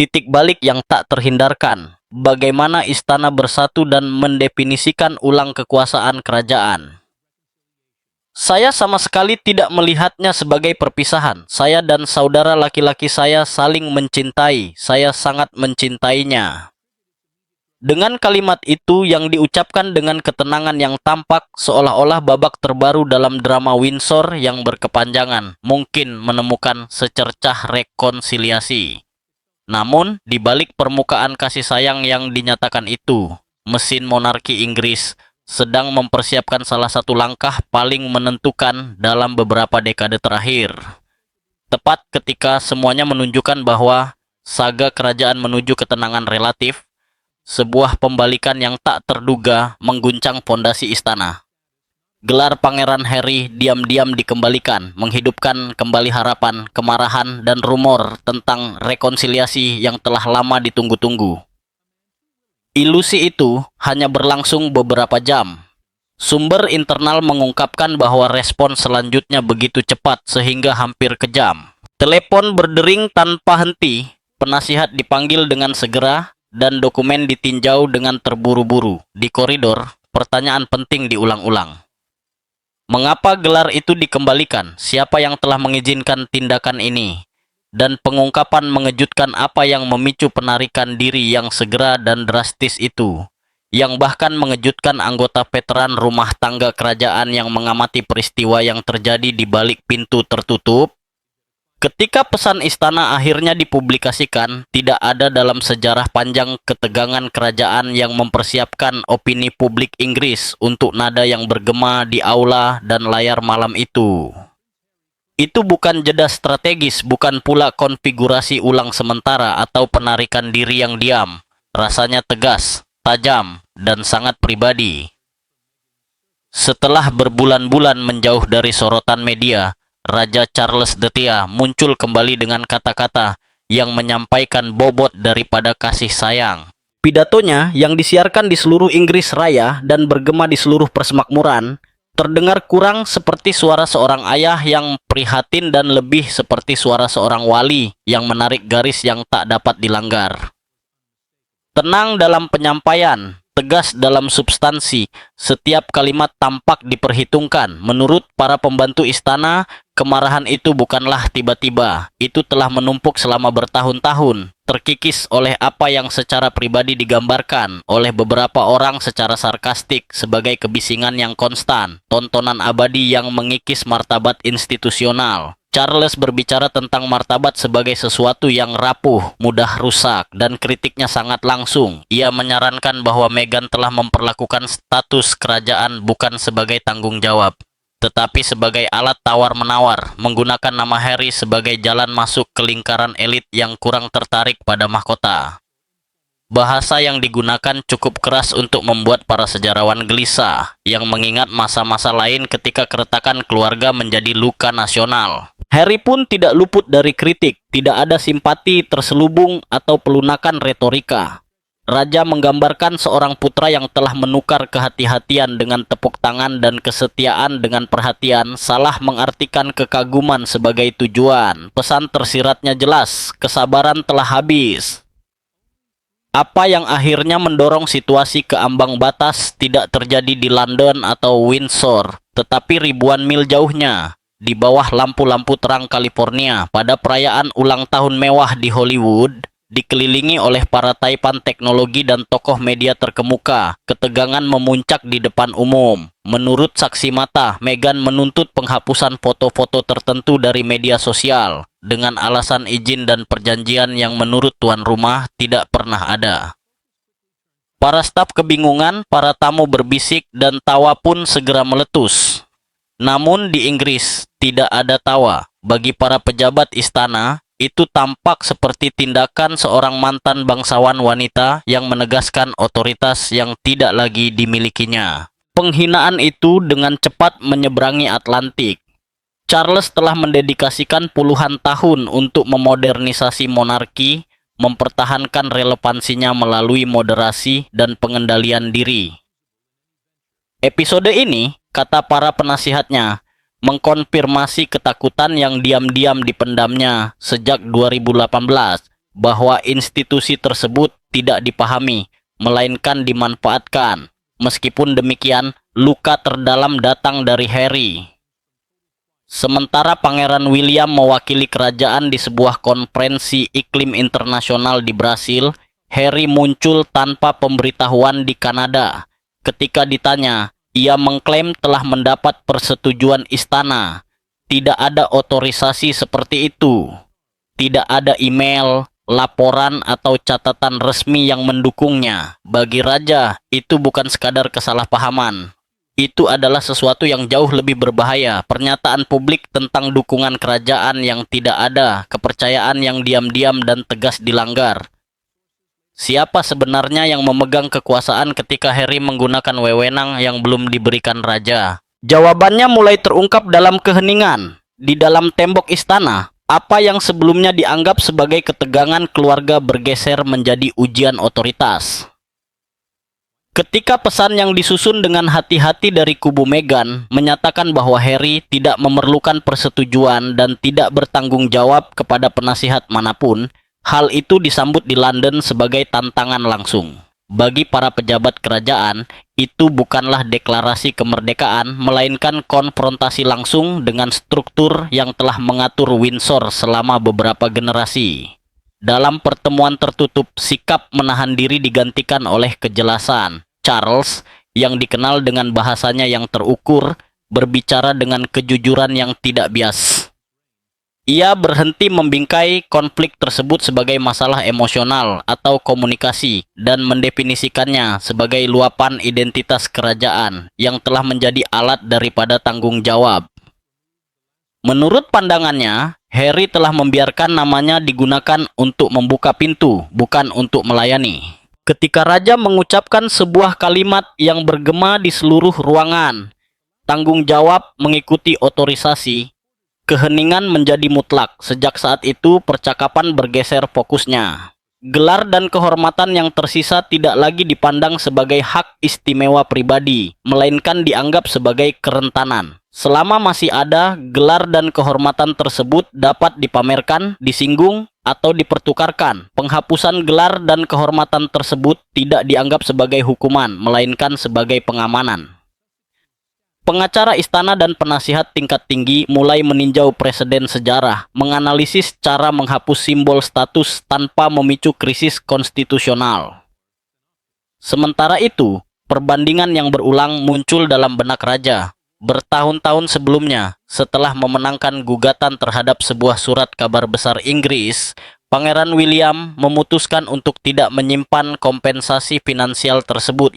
Titik balik yang tak terhindarkan. Bagaimana istana bersatu dan mendefinisikan ulang kekuasaan kerajaan. Saya sama sekali tidak melihatnya sebagai perpisahan. Saya dan saudara laki-laki saya saling mencintai. Saya sangat mencintainya. Dengan kalimat itu yang diucapkan dengan ketenangan yang tampak seolah-olah babak terbaru dalam drama Windsor yang berkepanjangan, mungkin menemukan secercah rekonsiliasi. Namun, di balik permukaan kasih sayang yang dinyatakan itu, mesin monarki Inggris sedang mempersiapkan salah satu langkah paling menentukan dalam beberapa dekade terakhir. Tepat ketika semuanya menunjukkan bahwa saga kerajaan menuju ketenangan relatif, sebuah pembalikan yang tak terduga mengguncang fondasi istana. Gelar Pangeran Harry diam-diam dikembalikan, menghidupkan kembali harapan, kemarahan, dan rumor tentang rekonsiliasi yang telah lama ditunggu-tunggu. Ilusi itu hanya berlangsung beberapa jam. Sumber internal mengungkapkan bahwa respon selanjutnya begitu cepat sehingga hampir kejam. Telepon berdering tanpa henti, penasihat dipanggil dengan segera, dan dokumen ditinjau dengan terburu-buru. Di koridor, pertanyaan penting diulang-ulang. Mengapa gelar itu dikembalikan? Siapa yang telah mengizinkan tindakan ini? Dan pengungkapan mengejutkan apa yang memicu penarikan diri yang segera dan drastis itu, yang bahkan mengejutkan anggota veteran rumah tangga kerajaan yang mengamati peristiwa yang terjadi di balik pintu tertutup. Ketika pesan istana akhirnya dipublikasikan, tidak ada dalam sejarah panjang ketegangan kerajaan yang mempersiapkan opini publik Inggris untuk nada yang bergema di aula dan layar malam itu. Itu bukan jeda strategis, bukan pula konfigurasi ulang sementara atau penarikan diri yang diam. Rasanya tegas, tajam, dan sangat pribadi. Setelah berbulan-bulan menjauh dari sorotan media, Raja Charles III muncul kembali dengan kata-kata yang menyampaikan bobot daripada kasih sayang. Pidatonya yang disiarkan di seluruh Inggris Raya dan bergema di seluruh persemakmuran, terdengar kurang seperti suara seorang ayah yang prihatin dan lebih seperti suara seorang wali yang menarik garis yang tak dapat dilanggar. Tenang dalam penyampaian, tegas dalam substansi, setiap kalimat tampak diperhitungkan. Menurut para pembantu istana, kemarahan itu bukanlah tiba-tiba. Itu telah menumpuk selama bertahun-tahun, terkikis oleh apa yang secara pribadi digambarkan oleh beberapa orang secara sarkastik sebagai kebisingan yang konstan, tontonan abadi yang mengikis martabat institusional. Charles berbicara tentang martabat sebagai sesuatu yang rapuh, mudah rusak, dan kritiknya sangat langsung. Ia menyarankan bahwa Meghan telah memperlakukan status kerajaan bukan sebagai tanggung jawab, tetapi sebagai alat tawar-menawar, menggunakan nama Harry sebagai jalan masuk ke lingkaran elit yang kurang tertarik pada mahkota. Bahasa yang digunakan cukup keras untuk membuat para sejarawan gelisah, yang mengingat masa-masa lain ketika keretakan keluarga menjadi luka nasional. Harry pun tidak luput dari kritik, tidak ada simpati terselubung atau pelunakan retorika. Raja menggambarkan seorang putra yang telah menukar kehati-hatian dengan tepuk tangan dan kesetiaan dengan perhatian, salah mengartikan kekaguman sebagai tujuan. Pesan tersiratnya jelas, kesabaran telah habis. Apa yang akhirnya mendorong situasi ke ambang batas tidak terjadi di London atau Windsor, tetapi ribuan mil jauhnya, di bawah lampu-lampu terang California, pada perayaan ulang tahun mewah di Hollywood, dikelilingi oleh para taipan teknologi dan tokoh media terkemuka. Ketegangan memuncak di depan umum. Menurut saksi mata, Meghan menuntut penghapusan foto-foto tertentu dari media sosial dengan alasan izin dan perjanjian yang menurut tuan rumah tidak pernah ada. Para staf kebingungan, para tamu berbisik, dan tawa pun segera meletus. Namun di Inggris tidak ada tawa. Bagi para pejabat istana, itu tampak seperti tindakan seorang mantan bangsawan wanita yang menegaskan otoritas yang tidak lagi dimilikinya. Penghinaan itu dengan cepat menyeberangi Atlantik. Charles telah mendedikasikan puluhan tahun untuk memodernisasi monarki, mempertahankan relevansinya melalui moderasi dan pengendalian diri. Episode ini, kata para penasihatnya, mengkonfirmasi ketakutan yang diam-diam dipendamnya sejak 2018 bahwa institusi tersebut tidak dipahami, melainkan dimanfaatkan. Meskipun demikian, luka terdalam datang dari Harry. Sementara Pangeran William mewakili kerajaan di sebuah konferensi iklim internasional di Brasil, Harry muncul tanpa pemberitahuan di Kanada. Ketika ditanya, ia mengklaim telah mendapat persetujuan istana. Tidak ada otorisasi seperti itu. Tidak ada email, laporan, atau catatan resmi yang mendukungnya. Bagi raja, itu bukan sekadar kesalahpahaman. Itu adalah sesuatu yang jauh lebih berbahaya. Pernyataan publik tentang dukungan kerajaan yang tidak ada, kepercayaan yang diam-diam dan tegas dilanggar. Siapa sebenarnya yang memegang kekuasaan ketika Harry menggunakan wewenang yang belum diberikan raja? Jawabannya mulai terungkap dalam keheningan. Di dalam tembok istana, apa yang sebelumnya dianggap sebagai ketegangan keluarga bergeser menjadi ujian otoritas. Ketika pesan yang disusun dengan hati-hati dari kubu Meghan menyatakan bahwa Harry tidak memerlukan persetujuan dan tidak bertanggung jawab kepada penasihat manapun, hal itu disambut di London sebagai tantangan langsung. Bagi para pejabat kerajaan, itu bukanlah deklarasi kemerdekaan, melainkan konfrontasi langsung dengan struktur yang telah mengatur Windsor selama beberapa generasi. Dalam pertemuan tertutup, sikap menahan diri digantikan oleh kejelasan. Charles, yang dikenal dengan bahasanya yang terukur, berbicara dengan kejujuran yang tidak bias. Ia berhenti membingkai konflik tersebut sebagai masalah emosional atau komunikasi dan mendefinisikannya sebagai luapan identitas kerajaan yang telah menjadi alat daripada tanggung jawab. Menurut pandangannya, Harry telah membiarkan namanya digunakan untuk membuka pintu, bukan untuk melayani. Ketika raja mengucapkan sebuah kalimat yang bergema di seluruh ruangan, tanggung jawab mengikuti otorisasi, keheningan menjadi mutlak. Sejak saat itu, percakapan bergeser fokusnya. Gelar dan kehormatan yang tersisa tidak lagi dipandang sebagai hak istimewa pribadi, melainkan dianggap sebagai kerentanan. Selama masih ada, gelar dan kehormatan tersebut dapat dipamerkan, disinggung, atau dipertukarkan. Penghapusan gelar dan kehormatan tersebut tidak dianggap sebagai hukuman, melainkan sebagai pengamanan. Pengacara istana dan penasihat tingkat tinggi mulai meninjau preseden sejarah, menganalisis cara menghapus simbol status tanpa memicu krisis konstitusional. Sementara itu, perbandingan yang berulang muncul dalam benak raja. Bertahun-tahun sebelumnya, setelah memenangkan gugatan terhadap sebuah surat kabar besar Inggris, Pangeran William memutuskan untuk tidak menyimpan kompensasi finansial tersebut.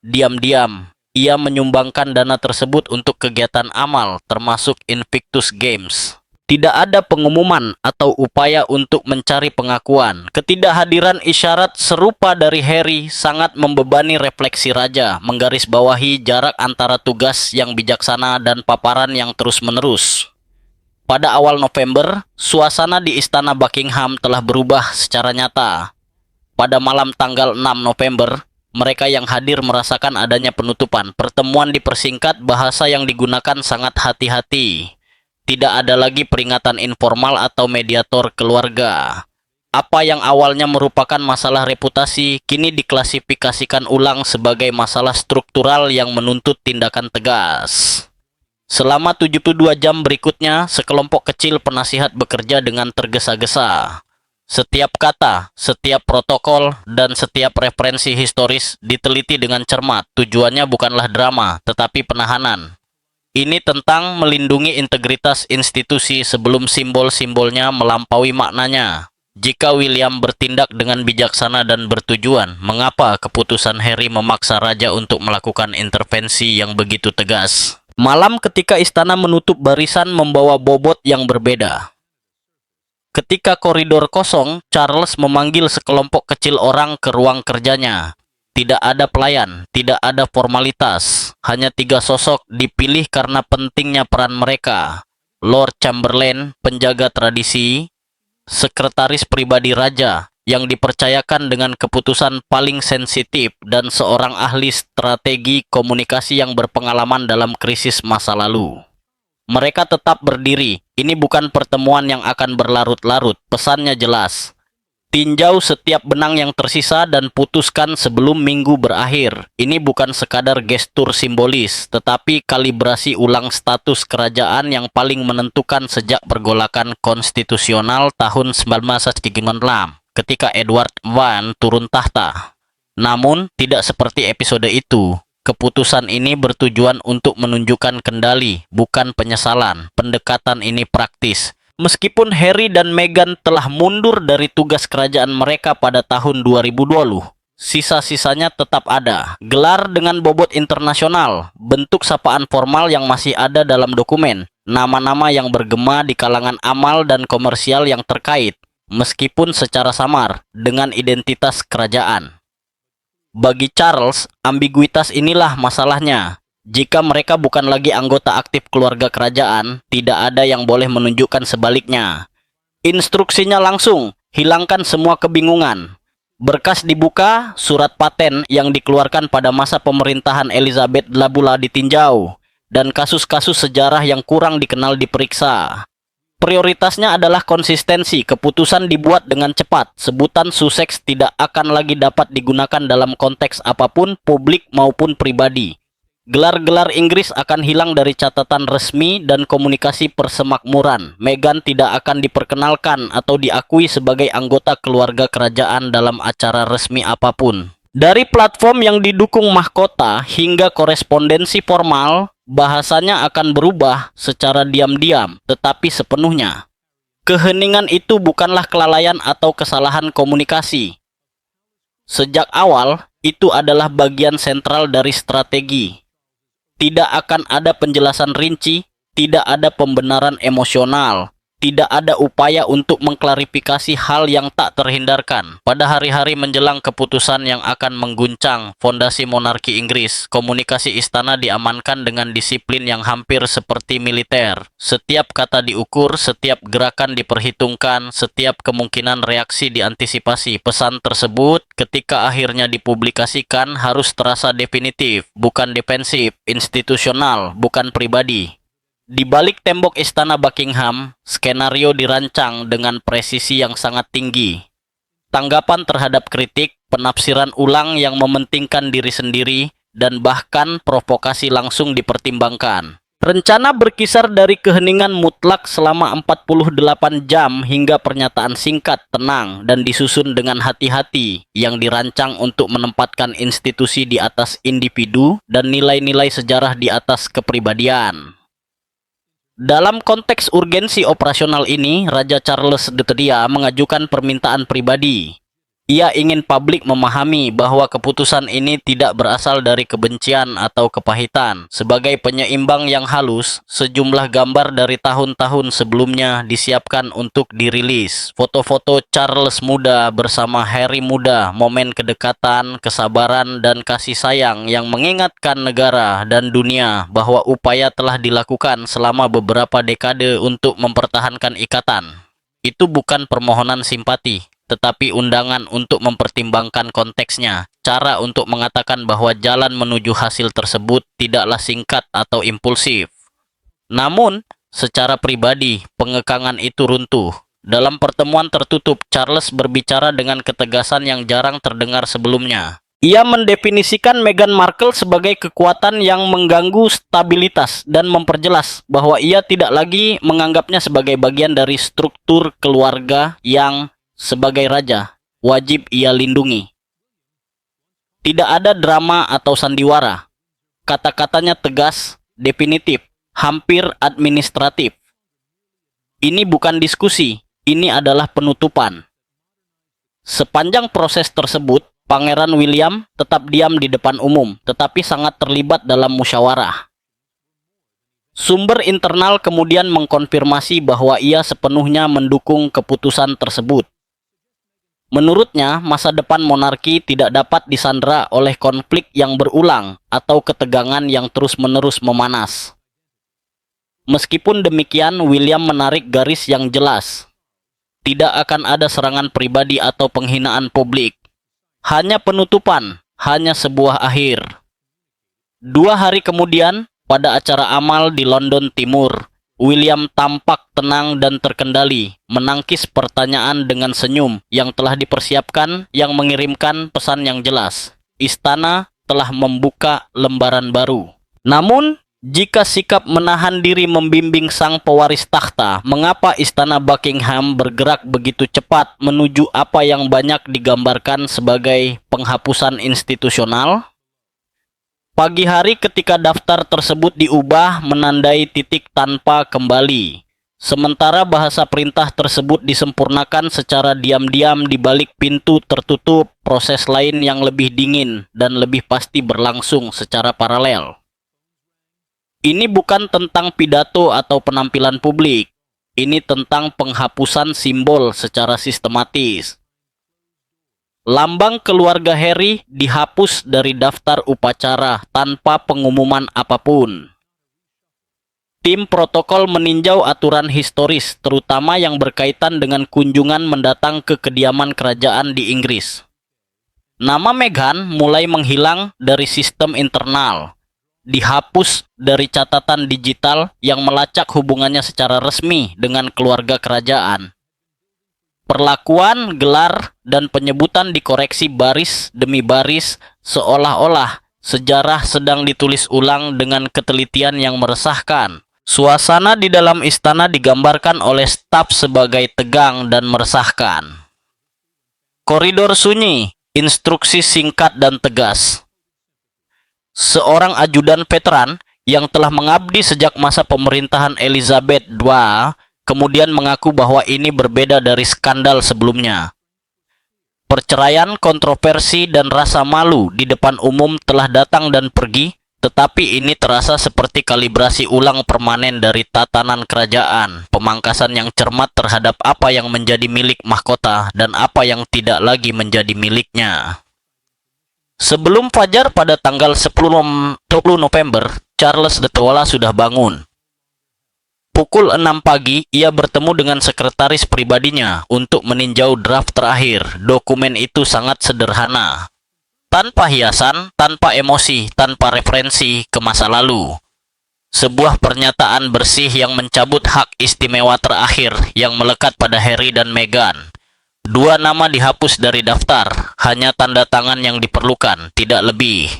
Diam-diam, ia menyumbangkan dana tersebut untuk kegiatan amal, termasuk Invictus Games. Tidak ada pengumuman atau upaya untuk mencari pengakuan. Ketidakhadiran isyarat serupa dari Harry sangat membebani refleksi raja, menggarisbawahi jarak antara tugas yang bijaksana dan paparan yang terus-menerus. Pada awal November, suasana di Istana Buckingham telah berubah secara nyata. Pada malam tanggal 6 November, mereka yang hadir merasakan adanya penutupan. Pertemuan dipersingkat, bahasa yang digunakan sangat hati-hati. Tidak ada lagi peringatan informal atau mediator keluarga. Apa yang awalnya merupakan masalah reputasi, kini diklasifikasikan ulang sebagai masalah struktural yang menuntut tindakan tegas. Selama 72 jam berikutnya, sekelompok kecil penasihat bekerja dengan tergesa-gesa. Setiap kata, setiap protokol, dan setiap referensi historis diteliti dengan cermat. Tujuannya bukanlah drama, tetapi penahanan. Ini tentang melindungi integritas institusi sebelum simbol-simbolnya melampaui maknanya. Jika William bertindak dengan bijaksana dan bertujuan, mengapa keputusan Harry memaksa raja untuk melakukan intervensi yang begitu tegas? Malam ketika istana menutup barisan membawa bobot yang berbeda. Ketika koridor kosong, Charles memanggil sekelompok kecil orang ke ruang kerjanya. Tidak ada pelayan, tidak ada formalitas. Hanya 3 sosok dipilih karena pentingnya peran mereka. Lord Chamberlain, penjaga tradisi, sekretaris pribadi raja yang dipercayakan dengan keputusan paling sensitif, dan seorang ahli strategi komunikasi yang berpengalaman dalam krisis masa lalu. Mereka tetap berdiri. Ini bukan pertemuan yang akan berlarut-larut. Pesannya jelas. Tinjau setiap benang yang tersisa dan putuskan sebelum minggu berakhir. Ini bukan sekadar gestur simbolis, tetapi kalibrasi ulang status kerajaan yang paling menentukan sejak pergolakan konstitusional tahun 1936, ketika Edward I turun tahta. Namun, tidak seperti episode itu. Keputusan ini bertujuan untuk menunjukkan kendali, bukan penyesalan. Pendekatan ini praktis. Meskipun Harry dan Meghan telah mundur dari tugas kerajaan mereka pada tahun 2020, sisa-sisanya tetap ada. Gelar dengan bobot internasional, bentuk sapaan formal yang masih ada dalam dokumen, nama-nama yang bergema di kalangan amal dan komersial yang terkait, meskipun secara samar, dengan identitas kerajaan. Bagi Charles, ambiguitas inilah masalahnya. Jika mereka bukan lagi anggota aktif keluarga kerajaan, tidak ada yang boleh menunjukkan sebaliknya. Instruksinya langsung, hilangkan semua kebingungan. Berkas dibuka, surat paten yang dikeluarkan pada masa pemerintahan Elizabeth Labula ditinjau, dan kasus-kasus sejarah yang kurang dikenal diperiksa. Prioritasnya adalah konsistensi, keputusan dibuat dengan cepat. Sebutan Sussex tidak akan lagi dapat digunakan dalam konteks apapun, publik maupun pribadi. Gelar-gelar Inggris akan hilang dari catatan resmi dan komunikasi persemakmuran. Meghan tidak akan diperkenalkan atau diakui sebagai anggota keluarga kerajaan dalam acara resmi apapun. Dari platform yang didukung mahkota hingga korespondensi formal, bahasanya akan berubah secara diam-diam, tetapi sepenuhnya. Keheningan itu bukanlah kelalaian atau kesalahan komunikasi. Sejak awal, itu adalah bagian sentral dari strategi. Tidak akan ada penjelasan rinci, tidak ada pembenaran emosional, tidak ada upaya untuk mengklarifikasi hal yang tak terhindarkan. Pada hari-hari menjelang keputusan yang akan mengguncang fondasi monarki Inggris, komunikasi istana diamankan dengan disiplin yang hampir seperti militer. Setiap kata diukur, setiap gerakan diperhitungkan, setiap kemungkinan reaksi diantisipasi. Pesan tersebut ketika akhirnya dipublikasikan harus terasa definitif, bukan defensif, institusional, bukan pribadi. Di balik tembok istana Buckingham, skenario dirancang dengan presisi yang sangat tinggi. Tanggapan terhadap kritik, penafsiran ulang yang mementingkan diri sendiri, dan bahkan provokasi langsung dipertimbangkan. Rencana berkisar dari keheningan mutlak selama 48 jam hingga pernyataan singkat, tenang, dan disusun dengan hati-hati yang dirancang untuk menempatkan institusi di atas individu dan nilai-nilai sejarah di atas kepribadian. Dalam konteks urgensi operasional ini, Raja Charles III mengajukan permintaan pribadi. Ia ingin publik memahami bahwa keputusan ini tidak berasal dari kebencian atau kepahitan. Sebagai penyeimbang yang halus, sejumlah gambar dari tahun-tahun sebelumnya disiapkan untuk dirilis. Foto-foto Charles muda bersama Harry muda, momen kedekatan, kesabaran, dan kasih sayang yang mengingatkan negara dan dunia bahwa upaya telah dilakukan selama beberapa dekade untuk mempertahankan ikatan. Itu bukan permohonan simpati, tetapi undangan untuk mempertimbangkan konteksnya, cara untuk mengatakan bahwa jalan menuju hasil tersebut tidaklah singkat atau impulsif. Namun, secara pribadi, pengekangan itu runtuh. Dalam pertemuan tertutup, Charles berbicara dengan ketegasan yang jarang terdengar sebelumnya. Ia mendefinisikan Meghan Markle sebagai kekuatan yang mengganggu stabilitas dan memperjelas bahwa ia tidak lagi menganggapnya sebagai bagian dari struktur keluarga yang sebagai raja, wajib ia lindungi. Tidak ada drama atau sandiwara. Kata-katanya tegas, definitif, hampir administratif. Ini bukan diskusi, ini adalah penutupan. Sepanjang proses tersebut, Pangeran William tetap diam di depan umum, tetapi sangat terlibat dalam musyawarah. Sumber internal kemudian mengkonfirmasi bahwa ia sepenuhnya mendukung keputusan tersebut. Menurutnya, masa depan monarki tidak dapat disandera oleh konflik yang berulang atau ketegangan yang terus-menerus memanas. Meskipun demikian, William menarik garis yang jelas. Tidak akan ada serangan pribadi atau penghinaan publik. Hanya penutupan, hanya sebuah akhir. 2 hari kemudian, pada acara amal di London Timur, William tampak tenang dan terkendali, menangkis pertanyaan dengan senyum yang telah dipersiapkan yang mengirimkan pesan yang jelas. Istana telah membuka lembaran baru. Namun, jika sikap menahan diri membimbing sang pewaris takhta, mengapa Istana Buckingham bergerak begitu cepat menuju apa yang banyak digambarkan sebagai penghapusan institusional? Pagi hari ketika daftar tersebut diubah menandai titik tanpa kembali. Sementara bahasa perintah tersebut disempurnakan secara diam-diam di balik pintu tertutup, proses lain yang lebih dingin dan lebih pasti berlangsung secara paralel. Ini bukan tentang pidato atau penampilan publik. Ini tentang penghapusan simbol secara sistematis. Lambang keluarga Harry dihapus dari daftar upacara tanpa pengumuman apapun. Tim protokol meninjau aturan historis, terutama yang berkaitan dengan kunjungan mendatang ke kediaman kerajaan di Inggris. Nama Meghan mulai menghilang dari sistem internal, dihapus dari catatan digital yang melacak hubungannya secara resmi dengan keluarga kerajaan. Perlakuan, gelar, dan penyebutan dikoreksi baris demi baris, seolah-olah sejarah sedang ditulis ulang dengan ketelitian yang meresahkan. Suasana di dalam istana digambarkan oleh staf sebagai tegang dan meresahkan. Koridor sunyi, instruksi singkat dan tegas. Seorang ajudan veteran yang telah mengabdi sejak masa pemerintahan Elizabeth II kemudian mengaku bahwa ini berbeda dari skandal sebelumnya. Perceraian, kontroversi, dan rasa malu di depan umum telah datang dan pergi, tetapi ini terasa seperti kalibrasi ulang permanen dari tatanan kerajaan, pemangkasan yang cermat terhadap apa yang menjadi milik mahkota dan apa yang tidak lagi menjadi miliknya. Sebelum fajar pada tanggal 20 November, Charles de Tuala sudah bangun. Pukul 6 pagi, ia bertemu dengan sekretaris pribadinya untuk meninjau draft terakhir. Dokumen itu sangat sederhana. Tanpa hiasan, tanpa emosi, tanpa referensi ke masa lalu. Sebuah pernyataan bersih yang mencabut hak istimewa terakhir yang melekat pada Harry dan Meghan. 2 nama dihapus dari daftar, hanya tanda tangan yang diperlukan, tidak lebih.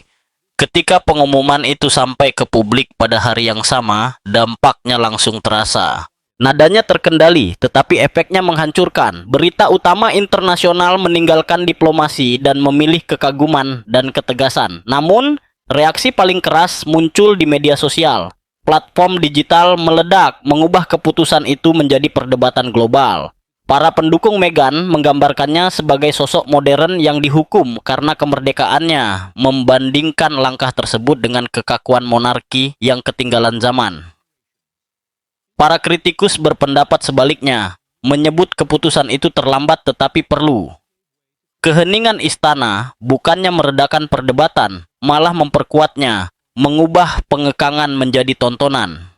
Ketika pengumuman itu sampai ke publik pada hari yang sama, dampaknya langsung terasa. Nadanya terkendali, tetapi efeknya menghancurkan. Berita utama internasional meninggalkan diplomasi dan memilih kekaguman dan ketegasan. Namun, reaksi paling keras muncul di media sosial. Platform digital meledak, mengubah keputusan itu menjadi perdebatan global. Para pendukung Meghan menggambarkannya sebagai sosok modern yang dihukum karena kemerdekaannya, membandingkan langkah tersebut dengan kekakuan monarki yang ketinggalan zaman. Para kritikus berpendapat sebaliknya, menyebut keputusan itu terlambat tetapi perlu. Keheningan istana bukannya meredakan perdebatan, malah memperkuatnya, mengubah pengekangan menjadi tontonan.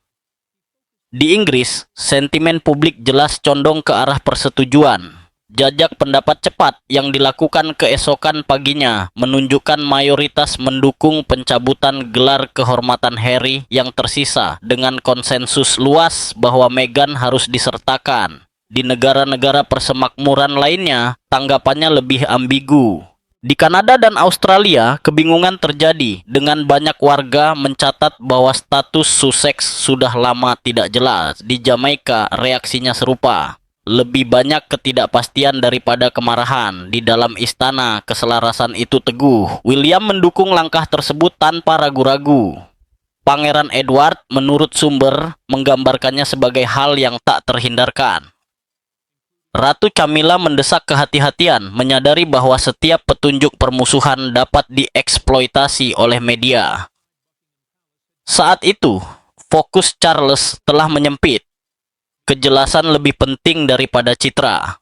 Di Inggris, sentimen publik jelas condong ke arah persetujuan. Jajak pendapat cepat yang dilakukan keesokan paginya menunjukkan mayoritas mendukung pencabutan gelar kehormatan Harry yang tersisa dengan konsensus luas bahwa Meghan harus disertakan. Di negara-negara persemakmuran lainnya, tanggapannya lebih ambigu. Di Kanada dan Australia, kebingungan terjadi dengan banyak warga mencatat bahwa status Sussex sudah lama tidak jelas. Di Jamaika, reaksinya serupa. Lebih banyak ketidakpastian daripada kemarahan. Di dalam istana, keselarasan itu teguh. William mendukung langkah tersebut tanpa ragu-ragu. Pangeran Edward, menurut sumber, menggambarkannya sebagai hal yang tak terhindarkan. Ratu Camilla mendesak kehati-hatian, menyadari bahwa setiap petunjuk permusuhan dapat dieksploitasi oleh media. Saat itu, fokus Charles telah menyempit. Kejelasan lebih penting daripada citra.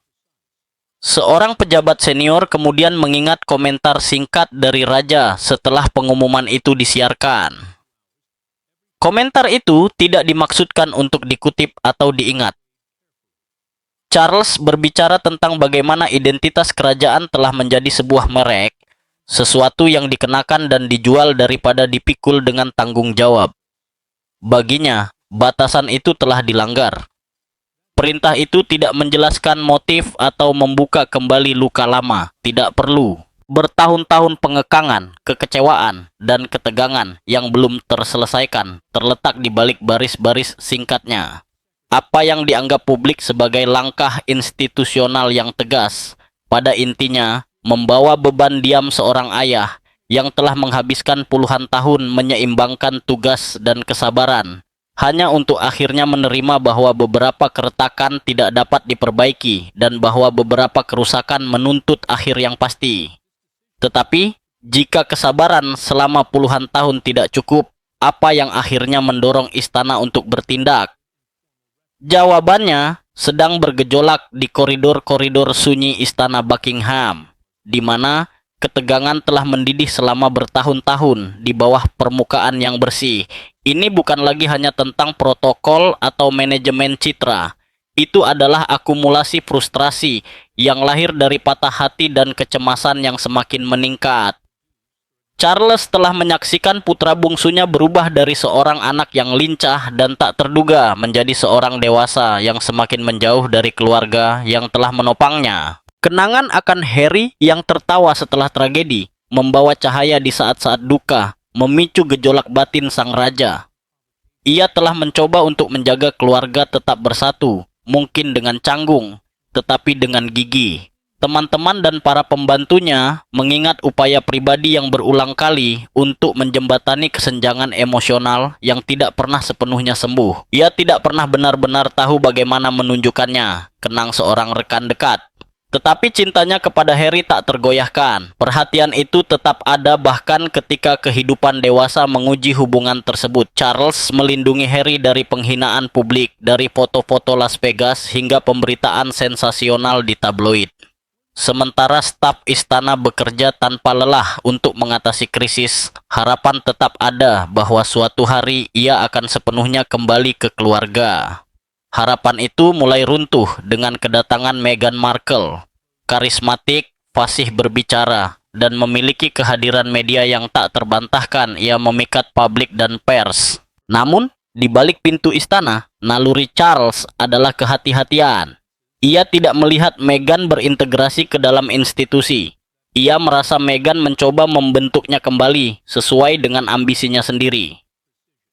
Seorang pejabat senior kemudian mengingat komentar singkat dari raja setelah pengumuman itu disiarkan. Komentar itu tidak dimaksudkan untuk dikutip atau diingat. Charles berbicara tentang bagaimana identitas kerajaan telah menjadi sebuah merek, sesuatu yang dikenakan dan dijual daripada dipikul dengan tanggung jawab. Baginya, batasan itu telah dilanggar. Perintah itu tidak menjelaskan motif atau membuka kembali luka lama. Tidak perlu. Bertahun-tahun pengekangan, kekecewaan, dan ketegangan yang belum terselesaikan terletak di balik baris-baris singkatnya. Apa yang dianggap publik sebagai langkah institusional yang tegas, pada intinya membawa beban diam seorang ayah yang telah menghabiskan puluhan tahun menyeimbangkan tugas dan kesabaran, hanya untuk akhirnya menerima bahwa beberapa keretakan tidak dapat diperbaiki dan bahwa beberapa kerusakan menuntut akhir yang pasti. Tetapi, jika kesabaran selama puluhan tahun tidak cukup, apa yang akhirnya mendorong istana untuk bertindak? Jawabannya sedang bergejolak di koridor-koridor sunyi istana Buckingham, di mana ketegangan telah mendidih selama bertahun-tahun di bawah permukaan yang bersih. Ini bukan lagi hanya tentang protokol atau manajemen citra. Itu adalah akumulasi frustrasi yang lahir dari patah hati dan kecemasan yang semakin meningkat. Charles telah menyaksikan putra bungsunya berubah dari seorang anak yang lincah dan tak terduga menjadi seorang dewasa yang semakin menjauh dari keluarga yang telah menopangnya. Kenangan akan Harry yang tertawa setelah tragedi, membawa cahaya di saat-saat duka, memicu gejolak batin sang raja. Ia telah mencoba untuk menjaga keluarga tetap bersatu, mungkin dengan canggung, tetapi dengan gigih. Teman-teman dan para pembantunya mengingat upaya pribadi yang berulang kali untuk menjembatani kesenjangan emosional yang tidak pernah sepenuhnya sembuh. Ia tidak pernah benar-benar tahu bagaimana menunjukkannya, kenang seorang rekan dekat. Tetapi cintanya kepada Harry tak tergoyahkan. Perhatian itu tetap ada bahkan ketika kehidupan dewasa menguji hubungan tersebut. Charles melindungi Harry dari penghinaan publik, dari foto-foto Las Vegas hingga pemberitaan sensasional di tabloid. Sementara staf istana bekerja tanpa lelah untuk mengatasi krisis, harapan tetap ada bahwa suatu hari ia akan sepenuhnya kembali ke keluarga. Harapan itu mulai runtuh dengan kedatangan Meghan Markle. Karismatik, fasih berbicara, dan memiliki kehadiran media yang tak terbantahkan, ia memikat publik dan pers. Namun, di balik pintu istana, naluri Charles adalah kehati-hatian. Ia tidak melihat Meghan berintegrasi ke dalam institusi. Ia merasa Meghan mencoba membentuknya kembali sesuai dengan ambisinya sendiri.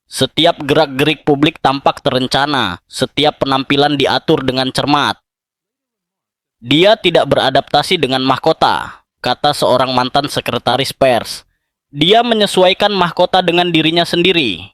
Setiap gerak-gerik publik tampak terencana, setiap penampilan diatur dengan cermat. Dia tidak beradaptasi dengan mahkota, kata seorang mantan sekretaris pers. Dia menyesuaikan mahkota dengan dirinya sendiri.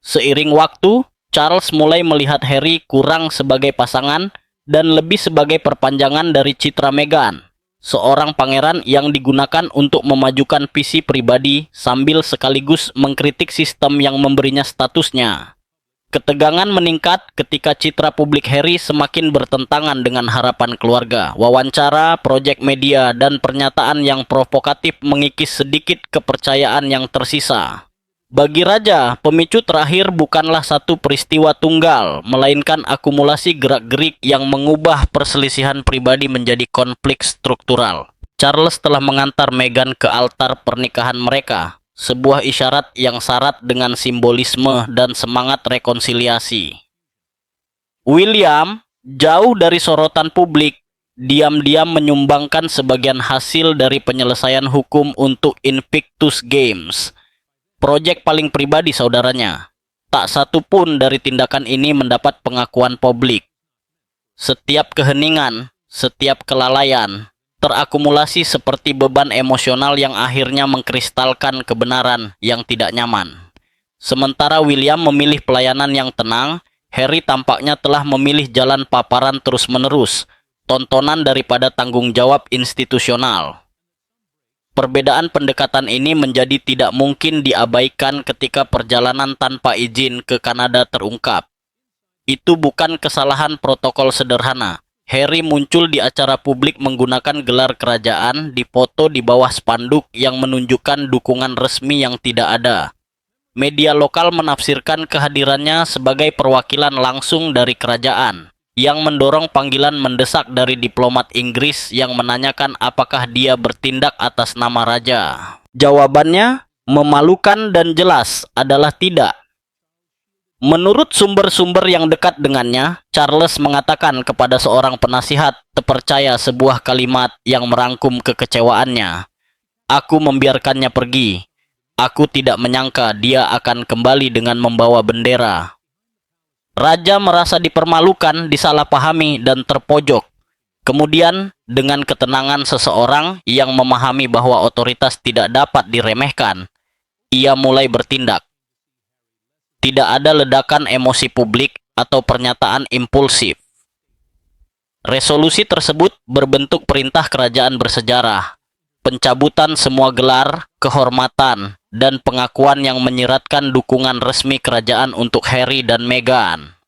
Seiring waktu, Charles mulai melihat Harry kurang sebagai pasangan dan lebih sebagai perpanjangan dari citra Meghan. Seorang pangeran yang digunakan untuk memajukan visi pribadi sambil sekaligus mengkritik sistem yang memberinya statusnya. Ketegangan meningkat ketika citra publik Harry semakin bertentangan dengan harapan keluarga. Wawancara, proyek media, dan pernyataan yang provokatif mengikis sedikit kepercayaan yang tersisa. Bagi raja, pemicu terakhir bukanlah satu peristiwa tunggal, melainkan akumulasi gerak-gerik yang mengubah perselisihan pribadi menjadi konflik struktural. Charles telah mengantar Meghan ke altar pernikahan mereka, sebuah isyarat yang syarat dengan simbolisme dan semangat rekonsiliasi. William, jauh dari sorotan publik, diam-diam menyumbangkan sebagian hasil dari penyelesaian hukum untuk Invictus Games, proyek paling pribadi saudaranya. Tak satu pun dari tindakan ini mendapat pengakuan publik. Setiap keheningan, setiap kelalaian, terakumulasi seperti beban emosional yang akhirnya mengkristalkan kebenaran yang tidak nyaman. Sementara William memilih pelayanan yang tenang, Harry tampaknya telah memilih jalan paparan terus-menerus, tontonan daripada tanggung jawab institusional. Perbedaan pendekatan ini menjadi tidak mungkin diabaikan ketika perjalanan tanpa izin ke Kanada terungkap. Itu bukan kesalahan protokol sederhana. Harry muncul di acara publik menggunakan gelar kerajaan, dipoto di bawah spanduk yang menunjukkan dukungan resmi yang tidak ada. Media lokal menafsirkan kehadirannya sebagai perwakilan langsung dari kerajaan, yang mendorong panggilan mendesak dari diplomat Inggris yang menanyakan apakah dia bertindak atas nama raja. Jawabannya, memalukan dan jelas adalah tidak. Menurut sumber-sumber yang dekat dengannya, Charles mengatakan kepada seorang penasihat terpercaya sebuah kalimat yang merangkum kekecewaannya. Aku membiarkannya pergi. Aku tidak menyangka dia akan kembali dengan membawa bendera. Raja merasa dipermalukan, disalahpahami, dan terpojok. Kemudian, dengan ketenangan seseorang yang memahami bahwa otoritas tidak dapat diremehkan, ia mulai bertindak. Tidak ada ledakan emosi publik atau pernyataan impulsif. Resolusi tersebut berbentuk perintah kerajaan bersejarah, pencabutan semua gelar, kehormatan, dan pengakuan yang menyiratkan dukungan resmi kerajaan untuk Harry dan Meghan.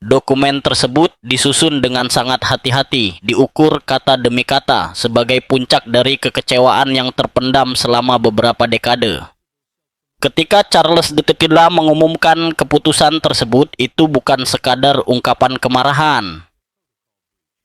Dokumen tersebut disusun dengan sangat hati-hati, diukur kata demi kata sebagai puncak dari kekecewaan yang terpendam selama beberapa dekade. Ketika Charles III mengumumkan keputusan tersebut, itu bukan sekadar ungkapan kemarahan.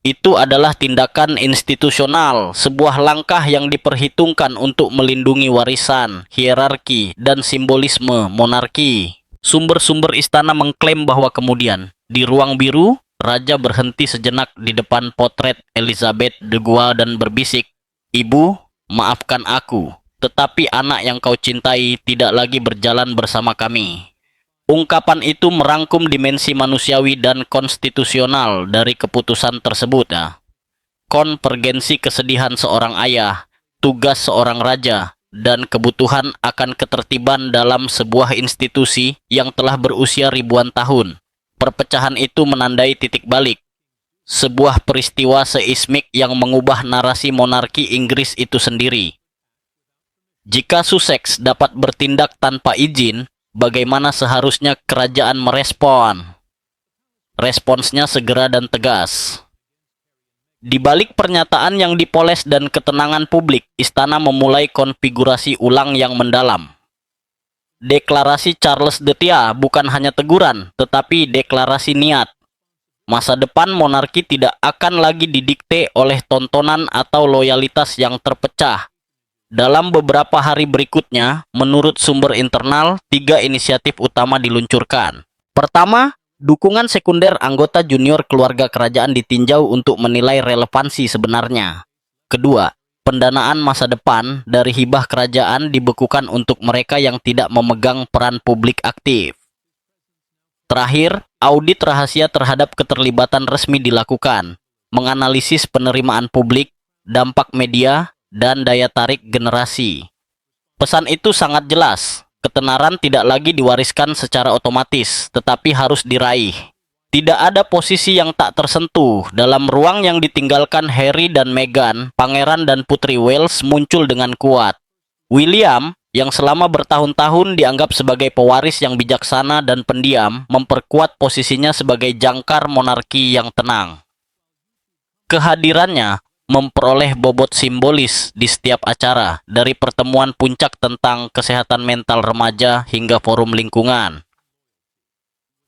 Itu adalah tindakan institusional, sebuah langkah yang diperhitungkan untuk melindungi warisan, hierarki, dan simbolisme monarki. Sumber-sumber istana mengklaim bahwa kemudian, di ruang biru, Raja berhenti sejenak di depan potret Elizabeth II dan berbisik, "Ibu, maafkan aku. Tetapi anak yang kau cintai tidak lagi berjalan bersama kami." Ungkapan itu merangkum dimensi manusiawi dan konstitusional dari keputusan tersebut. Konvergensi kesedihan seorang ayah, tugas seorang raja, dan kebutuhan akan ketertiban dalam sebuah institusi yang telah berusia ribuan tahun. Perpecahan itu menandai titik balik. Sebuah peristiwa seismik yang mengubah narasi monarki Inggris itu sendiri. Jika Sussex dapat bertindak tanpa izin, bagaimana seharusnya kerajaan merespon? Responsnya segera dan tegas. Di balik pernyataan yang dipoles dan ketenangan publik, istana memulai konfigurasi ulang yang mendalam. Deklarasi Charles III bukan hanya teguran, tetapi deklarasi niat. Masa depan monarki tidak akan lagi didikte oleh tontonan atau loyalitas yang terpecah. Dalam beberapa hari berikutnya, menurut sumber internal, 3 inisiatif utama diluncurkan. Pertama, dukungan sekunder anggota junior keluarga kerajaan ditinjau untuk menilai relevansi sebenarnya. Kedua, pendanaan masa depan dari hibah kerajaan dibekukan untuk mereka yang tidak memegang peran publik aktif. Terakhir, audit rahasia terhadap keterlibatan resmi dilakukan, menganalisis penerimaan publik, dampak media, dan daya tarik generasi. Pesan itu sangat jelas, ketenaran tidak lagi diwariskan secara otomatis, tetapi harus diraih. Tidak ada posisi yang tak tersentuh. Dalam ruang yang ditinggalkan Harry dan Meghan, Pangeran dan Putri Wales muncul dengan kuat. William, yang selama bertahun-tahun dianggap sebagai pewaris yang bijaksana dan pendiam, memperkuat posisinya sebagai jangkar monarki yang tenang. Kehadirannya memperoleh bobot simbolis di setiap acara, dari pertemuan puncak tentang kesehatan mental remaja hingga forum lingkungan.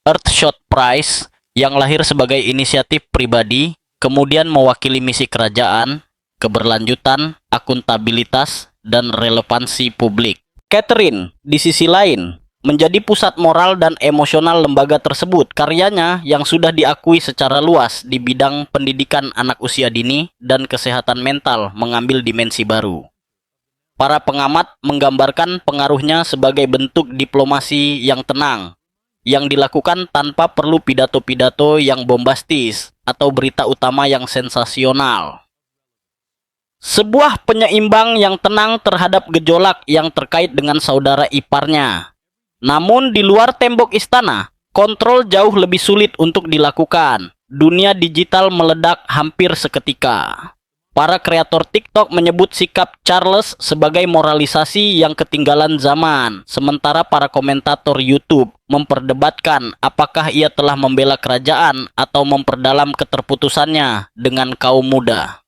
Earthshot Prize, yang lahir sebagai inisiatif pribadi, kemudian mewakili misi kerajaan, keberlanjutan, akuntabilitas, dan relevansi publik. Catherine, di sisi lain, menjadi pusat moral dan emosional lembaga tersebut. Karyanya yang sudah diakui secara luas di bidang pendidikan anak usia dini dan kesehatan mental mengambil dimensi baru. Para pengamat menggambarkan pengaruhnya sebagai bentuk diplomasi yang tenang, yang dilakukan tanpa perlu pidato-pidato yang bombastis atau berita utama yang sensasional. Sebuah penyeimbang yang tenang terhadap gejolak yang terkait dengan saudara iparnya. Namun di luar tembok istana, kontrol jauh lebih sulit untuk dilakukan. Dunia digital meledak hampir seketika. Para kreator TikTok menyebut sikap Charles sebagai moralisasi yang ketinggalan zaman, sementara para komentator YouTube memperdebatkan apakah ia telah membela kerajaan atau memperdalam keterputusannya dengan kaum muda.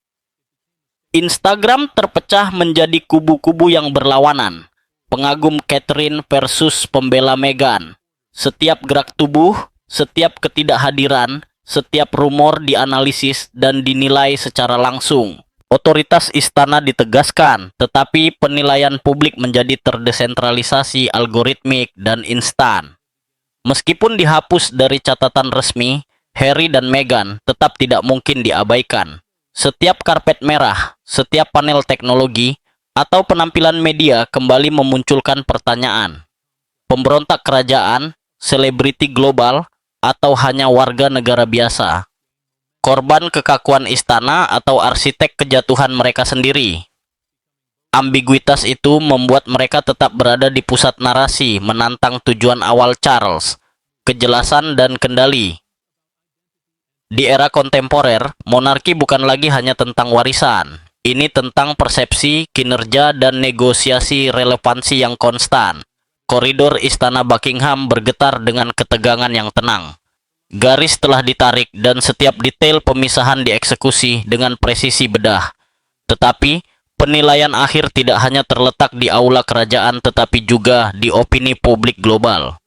Instagram terpecah menjadi kubu-kubu yang berlawanan. Pengagum Catherine versus pembela Meghan. Setiap gerak tubuh, setiap ketidakhadiran, setiap rumor dianalisis dan dinilai secara langsung. Otoritas istana ditegaskan, tetapi penilaian publik menjadi terdesentralisasi, algoritmik, dan instan. Meskipun dihapus dari catatan resmi, Harry dan Meghan tetap tidak mungkin diabaikan. Setiap karpet merah, setiap panel teknologi, atau penampilan media kembali memunculkan pertanyaan. Pemberontak kerajaan, selebriti global, atau hanya warga negara biasa? Korban kekakuan istana atau arsitek kejatuhan mereka sendiri? Ambiguitas itu membuat mereka tetap berada di pusat narasi, menantang tujuan awal Charles, kejelasan dan kendali. Di era kontemporer, monarki bukan lagi hanya tentang warisan. Ini tentang persepsi, kinerja, dan negosiasi relevansi yang konstan. Koridor Istana Buckingham bergetar dengan ketegangan yang tenang. Garis telah ditarik dan setiap detail pemisahan dieksekusi dengan presisi bedah. Tetapi, penilaian akhir tidak hanya terletak di aula kerajaan tetapi juga di opini publik global.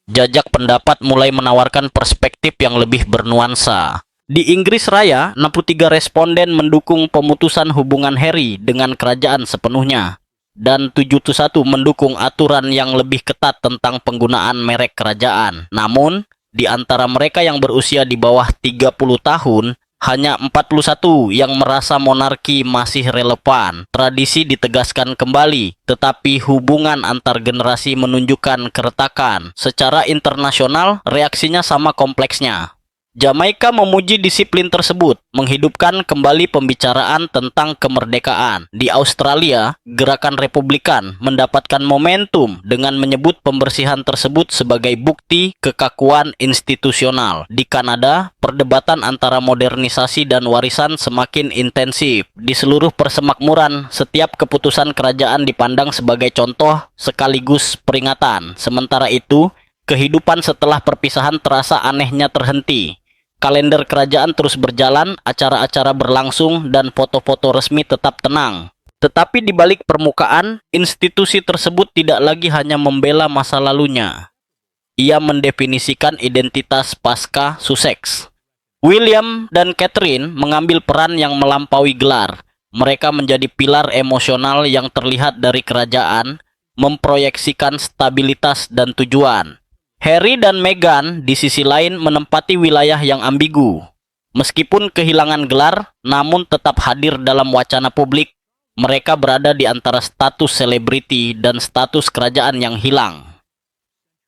Jajak pendapat mulai menawarkan perspektif yang lebih bernuansa. Di Inggris Raya, 63 responden mendukung pemutusan hubungan Harry dengan kerajaan sepenuhnya, dan 71 mendukung aturan yang lebih ketat tentang penggunaan merek kerajaan. Namun, di antara mereka yang berusia di bawah 30 tahun, hanya 41 yang merasa monarki masih relevan. Tradisi ditegaskan kembali, tetapi hubungan antar generasi menunjukkan keretakan. Secara internasional, reaksinya sama kompleksnya. Jamaika memuji disiplin tersebut, menghidupkan kembali pembicaraan tentang kemerdekaan. Di Australia, gerakan Republikan mendapatkan momentum dengan menyebut pembersihan tersebut sebagai bukti kekakuan institusional. Di Kanada, perdebatan antara modernisasi dan warisan semakin intensif. Di seluruh persemakmuran, setiap keputusan kerajaan dipandang sebagai contoh sekaligus peringatan. Sementara itu, kehidupan setelah perpisahan terasa anehnya terhenti. Kalender kerajaan terus berjalan, acara-acara berlangsung, dan foto-foto resmi tetap tenang. Tetapi di balik permukaan, institusi tersebut tidak lagi hanya membela masa lalunya. Ia mendefinisikan identitas pasca Sussex. William dan Catherine mengambil peran yang melampaui gelar. Mereka menjadi pilar emosional yang terlihat dari kerajaan, memproyeksikan stabilitas dan tujuan. Harry dan Meghan di sisi lain menempati wilayah yang ambigu. Meskipun kehilangan gelar, namun tetap hadir dalam wacana publik. Mereka berada di antara status selebriti dan status kerajaan yang hilang.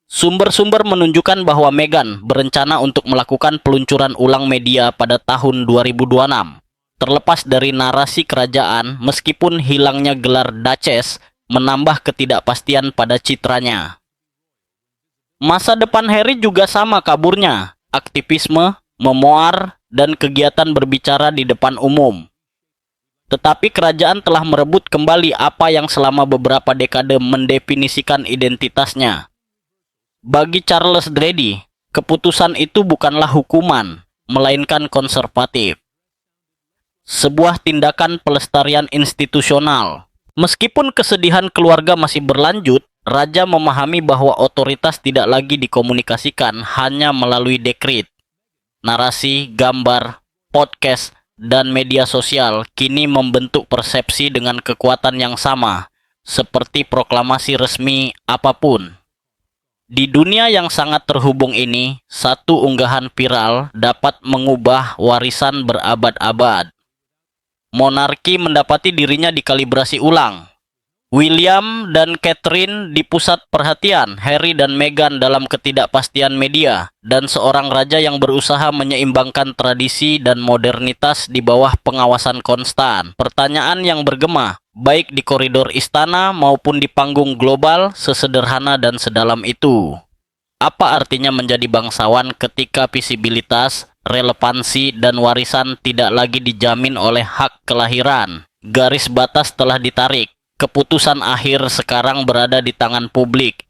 Sumber-sumber menunjukkan bahwa Meghan berencana untuk melakukan peluncuran ulang media pada tahun 2026. Terlepas dari narasi kerajaan, meskipun hilangnya gelar Duchess menambah ketidakpastian pada citranya. Masa depan Harry juga sama kaburnya, aktivisme, memoir, dan kegiatan berbicara di depan umum. Tetapi kerajaan telah merebut kembali apa yang selama beberapa dekade mendefinisikan identitasnya. Bagi Charles Grady, keputusan itu bukanlah hukuman, melainkan konservatif. Sebuah tindakan pelestarian institusional. Meskipun kesedihan keluarga masih berlanjut, Raja memahami bahwa otoritas tidak lagi dikomunikasikan hanya melalui dekret. Narasi, gambar, podcast, dan media sosial kini membentuk persepsi dengan kekuatan yang sama, seperti proklamasi resmi apapun. Di dunia yang sangat terhubung ini, satu unggahan viral dapat mengubah warisan berabad-abad. Monarki mendapati dirinya dikalibrasi ulang. William dan Catherine di pusat perhatian, Harry dan Meghan dalam ketidakpastian media, dan seorang raja yang berusaha menyeimbangkan tradisi dan modernitas di bawah pengawasan konstan. Pertanyaan yang bergema, baik di koridor istana maupun di panggung global, sesederhana dan sedalam itu. Apa artinya menjadi bangsawan ketika visibilitas, relevansi, dan warisan tidak lagi dijamin oleh hak kelahiran? Garis batas telah ditarik. Keputusan akhir sekarang berada di tangan publik.